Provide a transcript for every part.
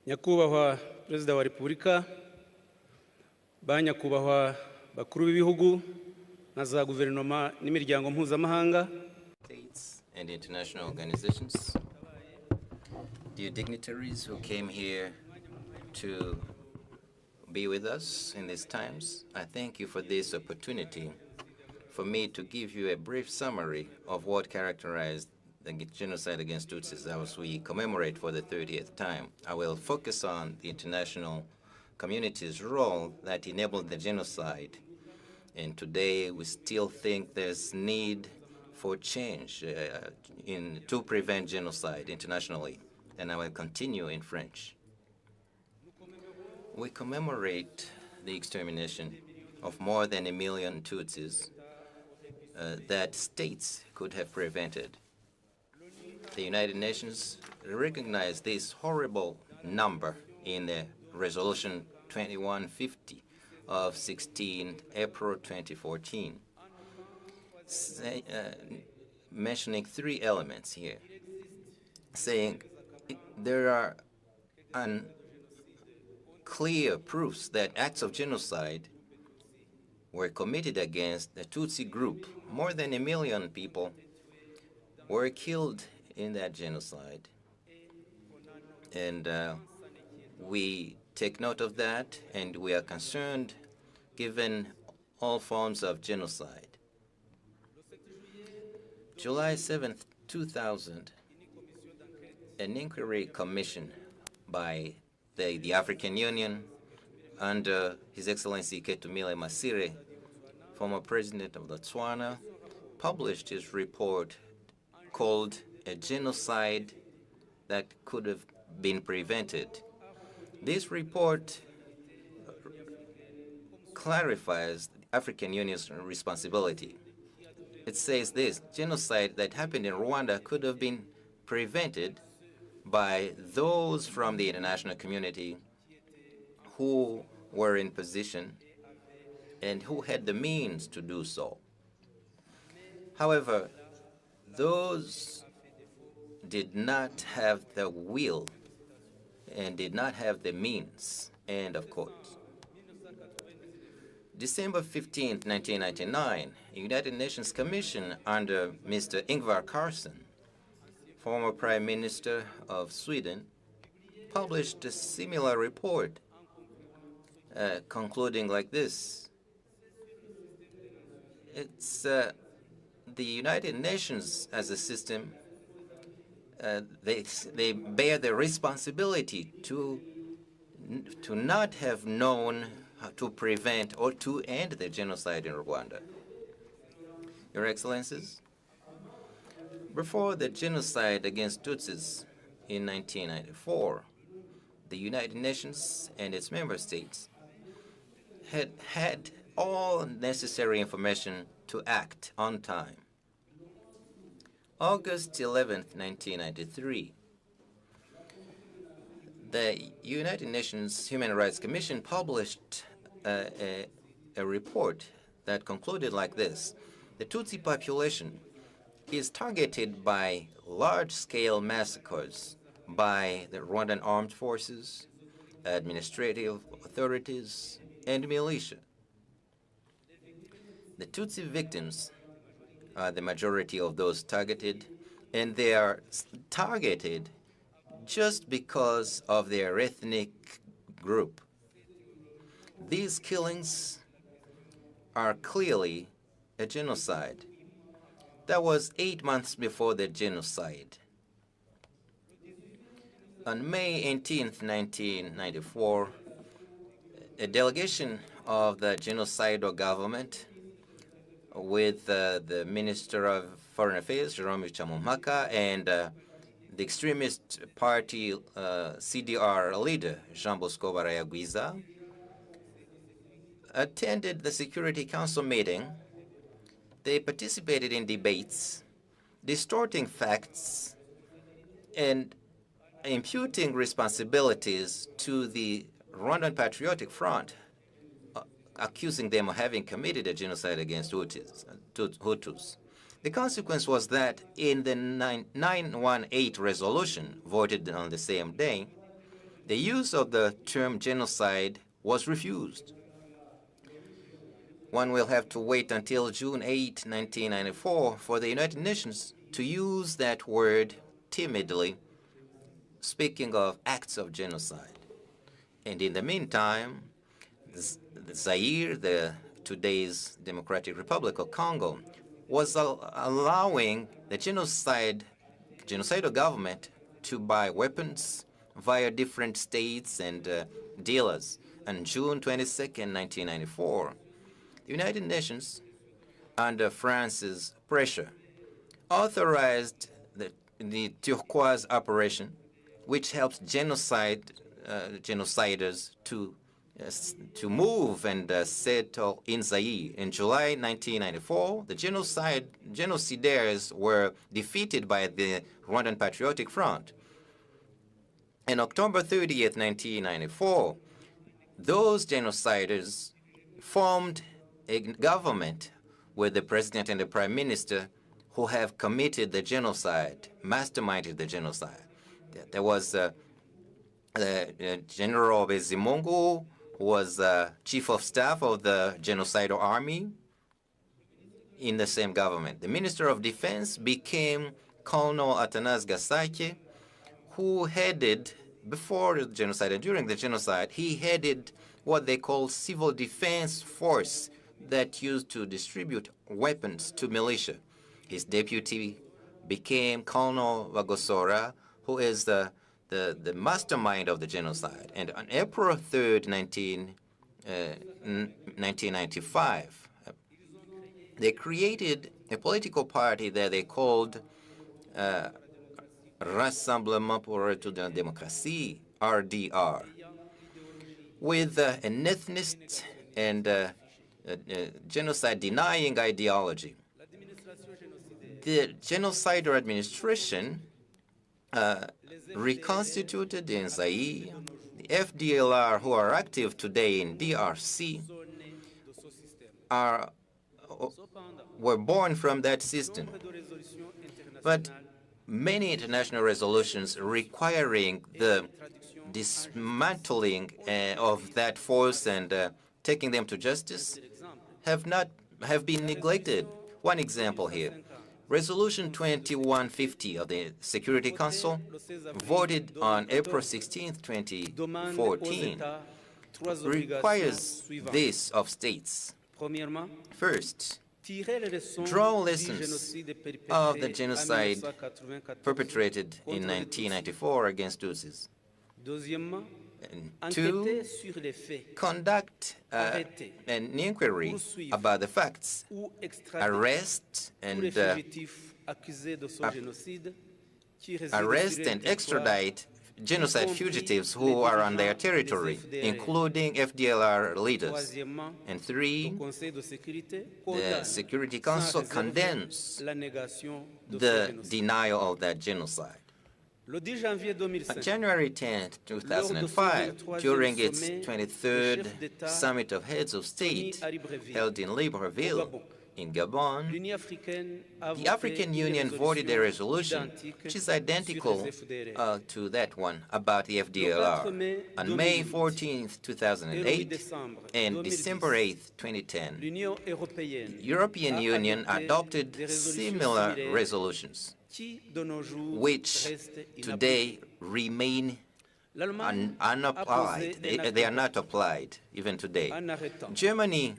Nyakubahwa Perezida wa Repubulika, ba nyakubahwa bakuru b'ibihugu na za guverinoma n'imiryango mpuzamahanga, states and international organizations, dear dignitaries who came here to be with us in these times, I thank you for this opportunity for me to give you a brief summary of what characterized the genocide against Tutsis as we commemorate for the 30th time. I will focus on the international community's role that enabled the genocide. And today we still think there's need for change to prevent genocide internationally. And I will continue in French. We commemorate the extermination of more than 1 million Tutsis that states could have prevented. The United Nations recognized this horrible number in the Resolution 2150 of 16 April 2014, mentioning 3 elements here, saying there are clear proofs that acts of genocide were committed against the Tutsi group. More than 1 million people were killed in that genocide. And we take note of that, and we are concerned given all forms of genocide. July 7th, 2000, an inquiry commission by the African Union under His Excellency Ketumile Masire, former president of Botswana, published his report called A Genocide That Could Have Been Prevented. This report clarifies the African Union's responsibility. It says this: genocide that happened in Rwanda could have been prevented by those from the international community who were in position and who had the means to do so. However, those did not have the will and did not have the means. End of quote. December 15, 1999, a United Nations Commission under Mr. Ingvar Carlsson, former Prime Minister of Sweden, published a similar report concluding like this. It's the United Nations as a system, they bear the responsibility to not have known how to prevent or to end the genocide in Rwanda. Your Excellencies, before the genocide against Tutsis in 1994, the United Nations and its member states had all necessary information to act on time. August 11th, 1993, the United Nations Human Rights Commission published a report that concluded like this: the Tutsi population is targeted by large-scale massacres by the Rwandan armed forces, administrative authorities, and militia. The Tutsi victims are the majority of those targeted, and they are targeted just because of their ethnic group. These killings are clearly a genocide. That was 8 months before the genocide. On May 18th, 1994, a delegation of the genocidal government with the Minister of Foreign Affairs, Jerome Chamumaka, and the extremist party CDR leader, Jean Bosco Barayagwiza, attended the Security Council meeting. They participated in debates, distorting facts and imputing responsibilities to the Rwandan Patriotic Front, accusing them of having committed a genocide against Hutus. The consequence was that in the 918 resolution voted on the same day, the use of the term genocide was refused. One will have to wait until June 8, 1994 for the United Nations to use that word timidly, speaking of acts of genocide. And in the meantime, Zaire, today's Democratic Republic of Congo, was allowing the genocidal government to buy weapons via different states and dealers. On June 22, 1994, the United Nations, under France's pressure, authorized the Turquoise Operation, which helps genociders to move and settle in Zaire. In July 1994, the genocidaires were defeated by the Rwandan Patriotic Front. On October 30th, 1994, those genociders formed a government with the president and the prime minister who have committed the genocide, masterminded the genocide. There was General Bizimana, who was chief of staff of the genocidal army in the same government. The Minister of Defense became Colonel Athanase Gasake, who headed, before the genocide and during the genocide, he headed what they call civil defense force that used to distribute weapons to militia. His deputy became Colonel Bagosora, who is the mastermind of the genocide. And on April 3rd, 1995, they created a political party that they called Rassemblement pour la Démocratie, RDR, with an ethnicist and genocide-denying ideology. The genocidal administration reconstituted in Zaire. The FDLR, who are active today in DRC, were born from that system. But many international resolutions requiring the dismantling of that force and taking them to justice have been neglected. One example here. Resolution 2150 of the Security Council, voted on April 16, 2014, requires this of states. First, draw lessons of the genocide perpetrated in 1994 against Tutsis. And two, conduct an inquiry about the facts, arrest and extradite genocide fugitives who are on their territory, including FDLR leaders. And three, the Security Council condemns the denial of that genocide. On January 10, 2005, during its 23rd Summit of Heads of State held in Libreville, in Gabon, the African Union voted a resolution which is identical to that one about the FDLR. On May 14, 2008 and December 8, 2010, the European Union adopted similar resolutions, which today remain unapplied. They are not applied even today. Germany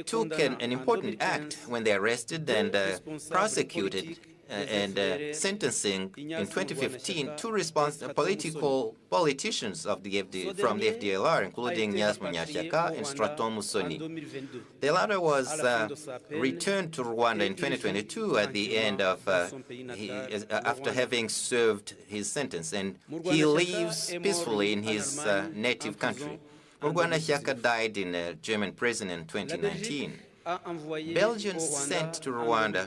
took an important act when they arrested and prosecuted and sentencing in 2015 two politicians of from the FDLR, including Nyas Munyashaka and Straton Musoni. The latter was returned to Rwanda in 2022 at the end of after having served his sentence, and he lives peacefully in his native country. Munyashaka died in a German prison in 2019. Belgium sent to Rwanda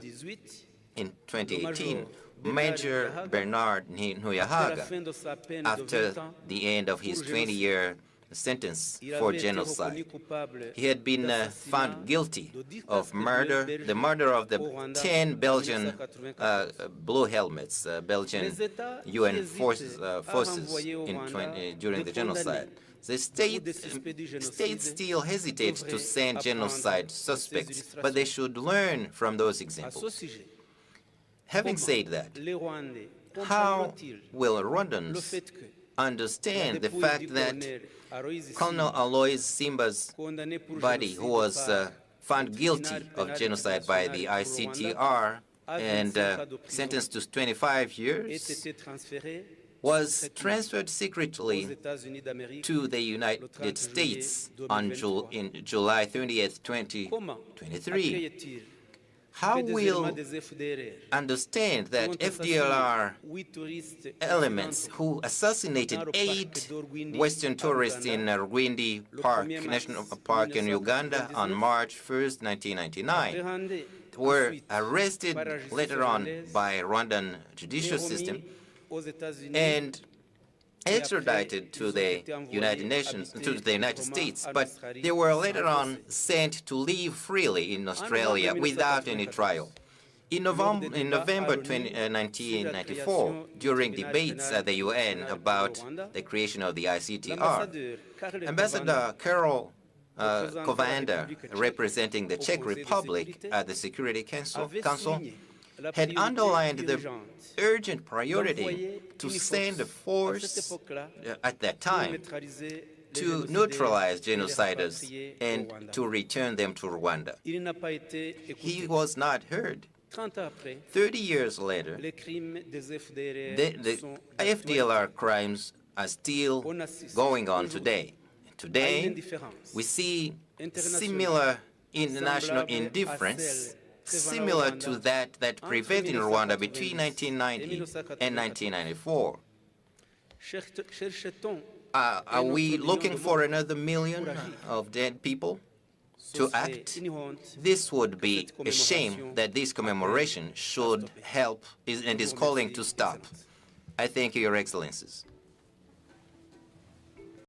in 2018 Major Bernard Ntuyahaga after the end of his 20-year sentence for genocide. He had been found guilty of murder, the murder of the 10 Belgian blue helmets, Belgian UN forces during the genocide. The states still hesitate to send genocide suspects, but they should learn from those examples. Having said that, how will Rwandans understand the fact that Colonel Aloys Simba's body, who was found guilty of genocide by the ICTR and sentenced to 25 years, was transferred secretly to the United States on July 30th, 2023. How will understand that FDLR elements who assassinated 8 Western tourists in Rwindi Park, National Park in Uganda on March 1st, 1999, were arrested later on by Rwandan judicial system and extradited to the United States, but they were later on sent to live freely in Australia without any trial. In November 1994, during debates at the UN about the creation of the ICTR, Ambassador Karol Kovanda, representing the Czech Republic at the Security Council, had underlined the urgent priority to send a force at that time to neutralize genociders and to return them to Rwanda. He was not heard. 30 years later, the FDLR crimes are still going on today. Today, we see similar international indifference similar to that prevailed in Rwanda between 1990 and 1994. Are we looking for another million of dead people to act? This would be a shame that this commemoration should help and is calling to stop. I thank you, Your Excellencies.